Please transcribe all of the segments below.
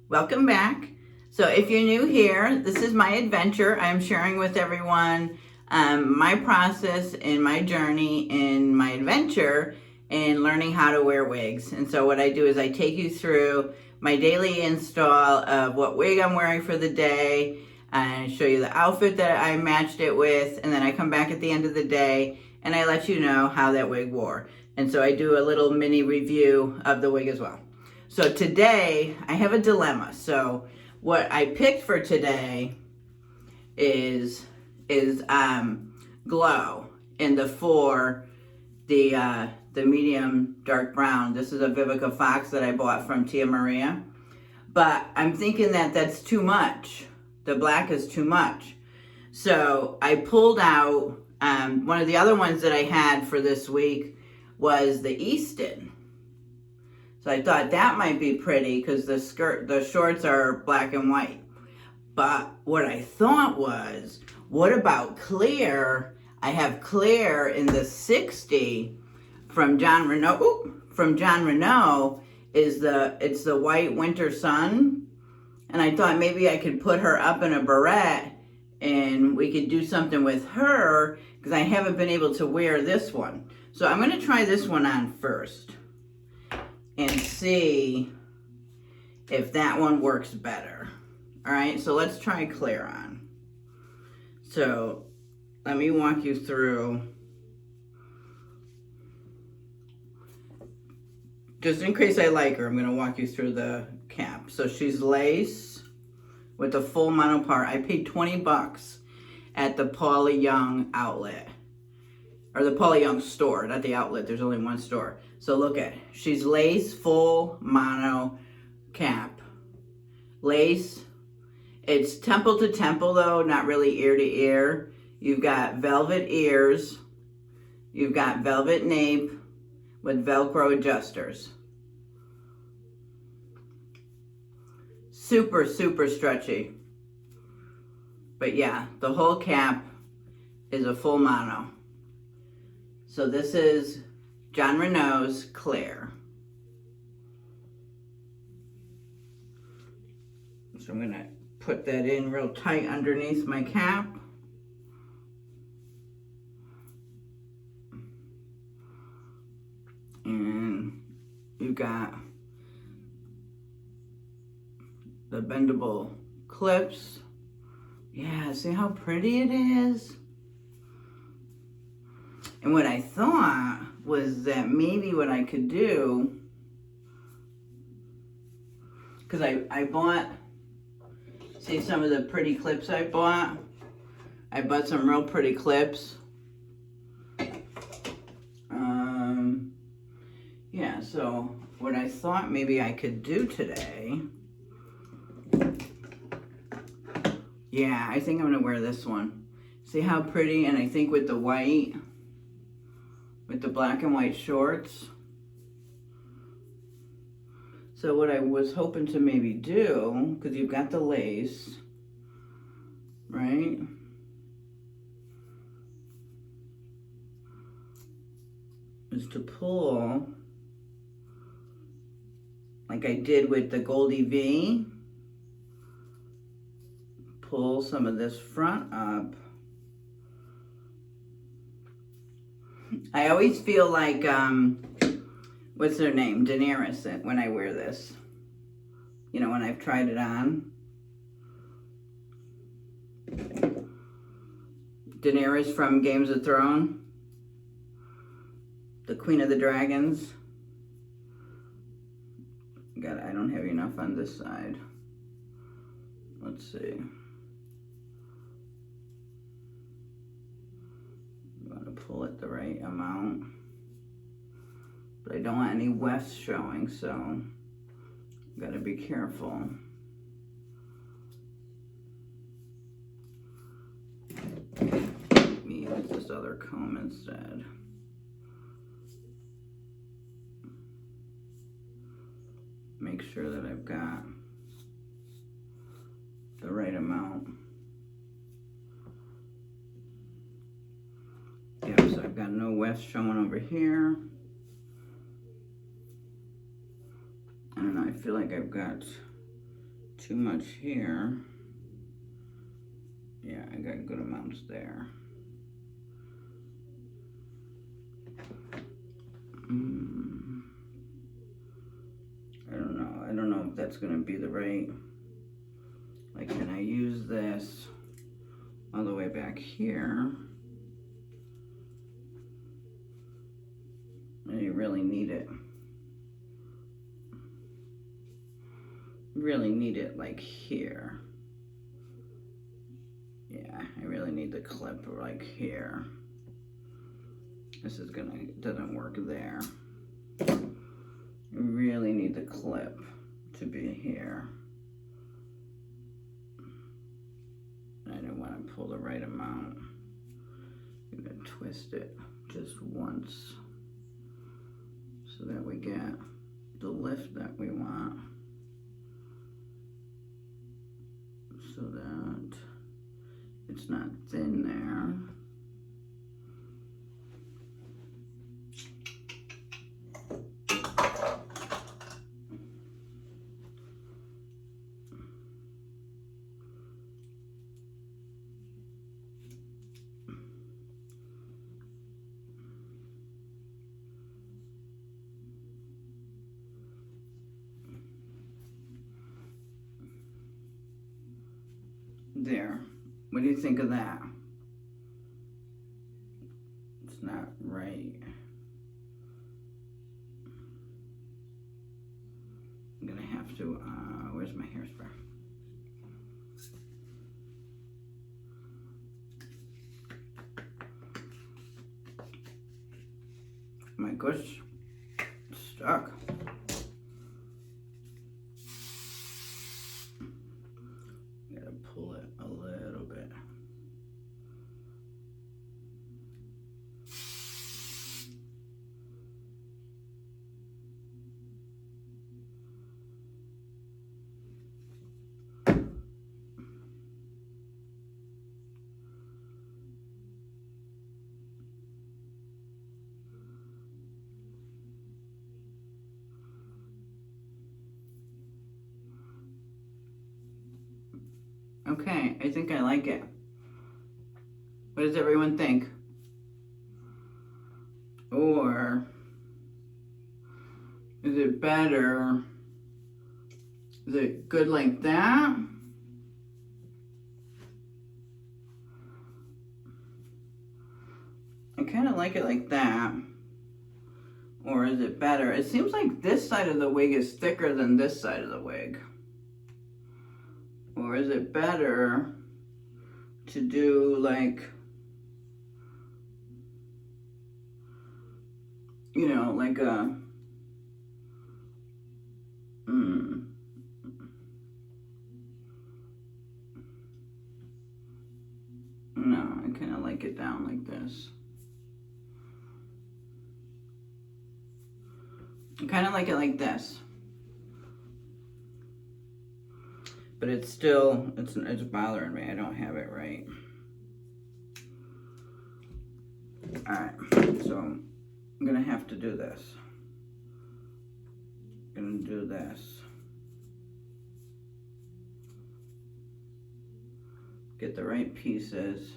Welcome back. So if you're new here, this is my adventure. I'm sharing with everyone my process and my journey in my adventure in learning how to wear wigs. And so what I do is I take you through my daily install of what wig I'm wearing for the day, and show you the outfit that I matched it with, and then I come back at the end of the day and I let you know how that wig wore. And so I do a little mini review of the wig as well. So today I have a dilemma. So what I picked for today is glow in the medium dark brown. This is a Vivica Fox that I bought from Tia Maria, but I'm thinking that that's too much. The black is too much. So I pulled out one of the other ones that I had for this week was the Easton. So I thought that might be pretty because the shorts are black and white. But what I thought was, what about Clair? I have Clair in the 60 from Jon Renau. Ooh, from Jon Renau it's the white winter sun. And I thought maybe I could put her up in a barrette and we could do something with her because I haven't been able to wear this one. So I'm going to try this one on first and see if that one works better. All right, so let's try Clair on. So let me walk you through, just in case I like her, I'm gonna walk you through the cap. So she's lace with a full monopart. I paid 20 bucks at the Paula Young outlet, or the Paula Young store, not the outlet, there's only one store. So look at, she's lace, full mono cap. Lace, it's temple to temple though, not really ear to ear. You've got velvet ears, you've got velvet nape with Velcro adjusters. Super, super stretchy. But yeah, the whole cap is a full mono. So this is Jon Renau's Clair. So I'm gonna put that in real tight underneath my cap. And you got the bendable clips. Yeah, see how pretty it is? And what I thought was that maybe what I could do, because I bought, see some of the pretty clips I bought? I bought some real pretty clips. Yeah, so what I thought maybe I could do today, yeah, I think I'm gonna wear this one. See how pretty? And I think with the white, with the black and white shorts. So what I was hoping to maybe do, because you've got the lace, right? Is to pull, like I did with the Goldie V, pull some of this front up. I always feel like, what's their name? Daenerys, when I wear this. You know, when I've tried it on. Daenerys from Games of Thrones. The Queen of the Dragons. God, I don't have enough on this side. Let's see. I'm going to pull it the right amount. But I don't want any wefts showing, so got to be careful. Let me use this other comb instead. Make sure that I've got the right amount. Yep, so I've got no wefts showing over here. I don't know, I feel like I've got too much here. Yeah, I got good amounts there. I don't know if that's gonna be the right, like, can I use this all the way back here? And you really need it. Really need it like here. Yeah, I really need the clip like here. This is gonna, doesn't work there. You really need the clip to be here. I don't want to pull the right amount. I'm gonna twist it just once so that we get the lift that we want. So that it's not thin there. There. What do you think of that? It's not right. I'm gonna have to, where's my hairspray? My gosh, it's stuck. Gotta pull it a little bit. Okay, I think I like it. What does everyone think? Or is it better? Is it good like that? I kind of like it like that. Or is it better? It seems like this side of the wig is thicker than this side of the wig. Or is it better to do like, you know, like a, no, I kind of like it down like this. I kind of like it like this. But it's still, it's bothering me. I don't have it right. All right, so I'm gonna have to do this. I'm gonna do this. Get the right pieces.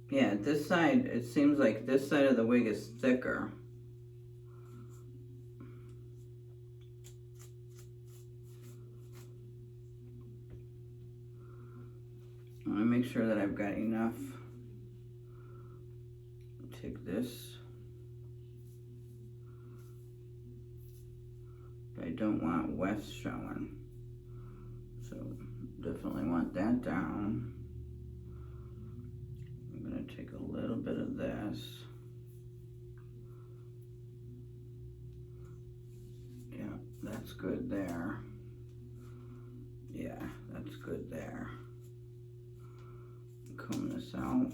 Yeah, this side, it seems like this side of the wig is thicker. I want to make sure that I've got enough. Take this. I don't want wefts showing. So definitely want that down. I'm going to take a little bit of this. Yeah, that's good there. Yeah, that's good there. Comb this out.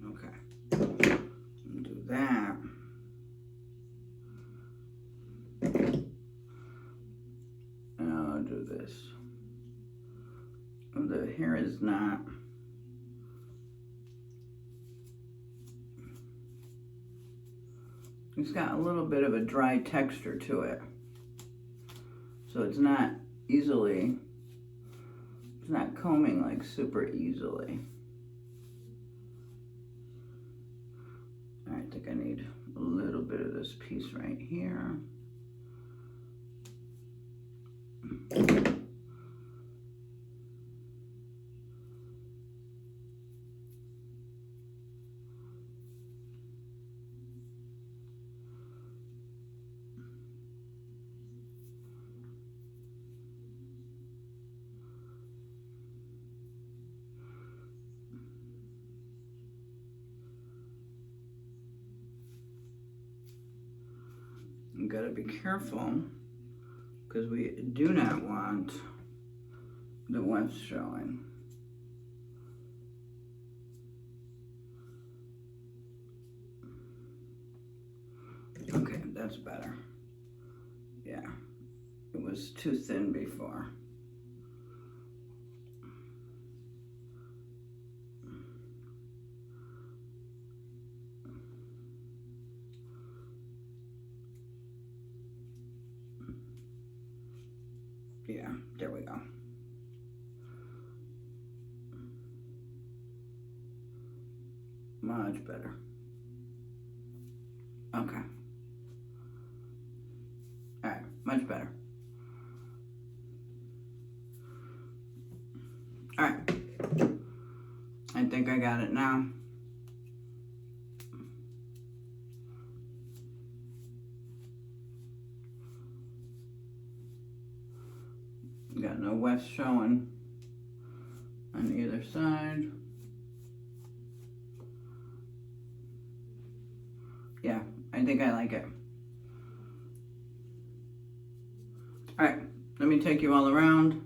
Okay, do that. And I'll do this. The hair is not it's got a little bit of a dry texture to it. So it's not easily, it's not combing like super easily. I think I need a little bit of this piece right here. You gotta be careful because we do not want the wefts showing. Okay, that's better. Yeah, it was too thin before. Yeah, there we go. Much better. Okay. All right, much better. All right. I think I got it now. Got no wefts showing on either side. Yeah, I think I like it. All right, let me take you all around.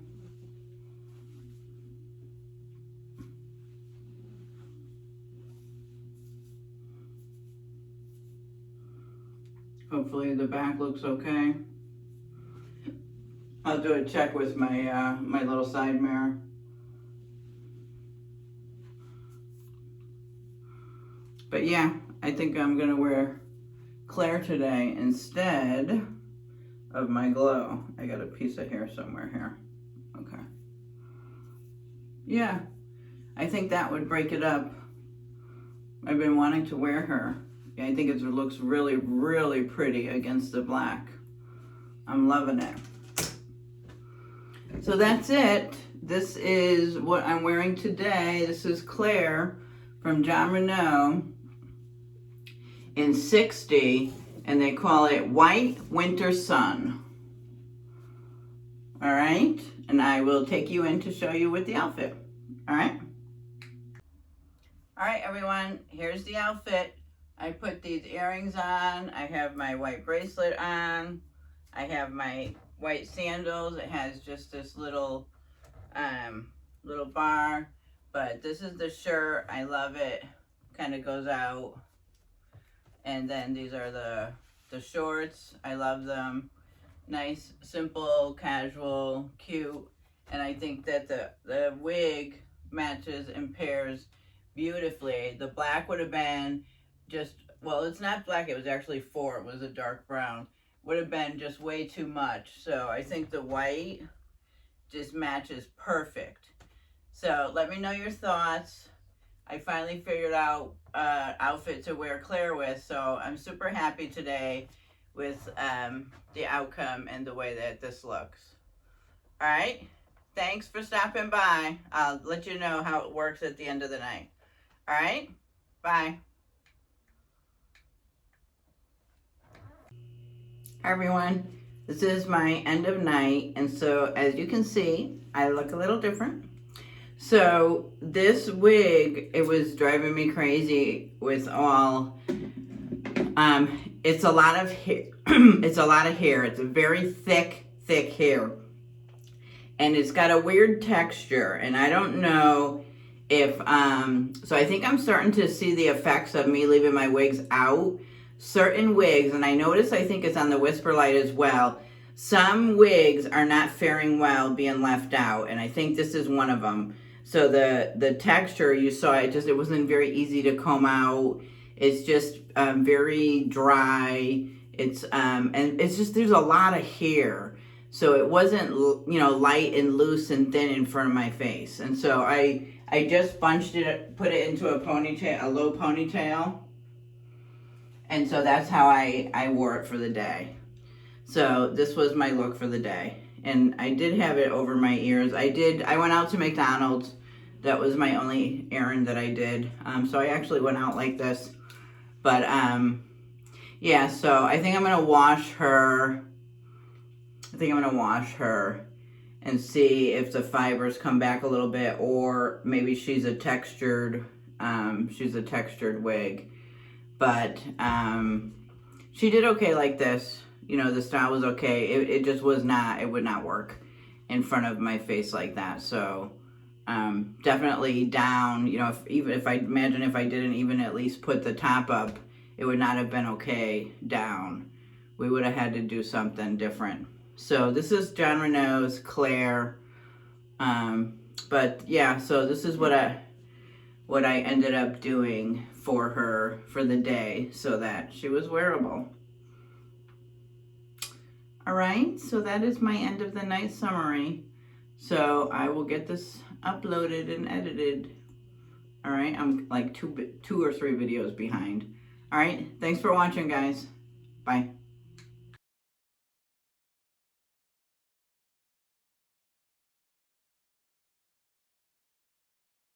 Hopefully the back looks okay. I'll do a check with my my little side mirror. But yeah, I think I'm gonna wear Clair today instead of my glow. I got a piece of hair somewhere here. Okay. Yeah, I think that would break it up. I've been wanting to wear her. Yeah, I think it looks really, really pretty against the black. I'm loving it. So that's it. This is what I'm wearing today. This is Clair from Jon Renau in 60, and they call it White Winter Sun. All right, and I will take you in to show you with the outfit. All right. All right, everyone, here's the outfit. I put these earrings on. I have my white bracelet on. I have my white sandals. It has just this little little bar, but this is the shirt. I love it. Kind of goes out. And then these are the shorts. I love them. Nice, simple, casual, cute. And I think that the wig matches and pairs beautifully. The black would have been just, well, it's not black, it was actually four. It was a dark brown. Would have been just way too much. So I think the white just matches perfect. So let me know your thoughts. I finally figured out outfit to wear Clair with, so I'm super happy today with the outcome and the way that this looks. All right, thanks for stopping by. I'll let you know how it works at the end of the night. All right, bye. Hi everyone, this is my end of night, and so as you can see, I look a little different. So this wig, it was driving me crazy with all, it's a lot of hair, it's a lot of hair, it's a very thick hair, and it's got a weird texture, and I don't know if, so I think I'm starting to see the effects of me leaving my wigs out. Certain wigs, and I notice I think it's on the Whisper Light as well, some wigs are not faring well being left out, and I think this is one of them. So the texture, you saw it wasn't very easy to comb out. It's just very dry. It's and it's just, there's a lot of hair. So it wasn't, you know, light and loose and thin in front of my face. And so I just bunched it, put it into a ponytail, a low ponytail. And so that's how I wore it for the day. So this was my look for the day. And I did have it over my ears. I went out to McDonald's. That was my only errand that I did. So I actually went out like this. But yeah, so I think I'm gonna wash her. I think I'm gonna wash her and see if the fibers come back a little bit, or maybe she's a textured wig. But she did okay like this. You know, the style was okay. It just was not, it would not work in front of my face like that. So definitely down, you know, if I imagine if I didn't even at least put the top up, it would not have been okay down. We would have had to do something different. So this is Jon Renau's Clair. But yeah, so this is what I ended up doing for her for the day so that she was wearable. All right, so that is my end of the night summary. So I will get this uploaded and edited. All right, I'm like two or three videos behind. All right, thanks for watching, guys. Bye.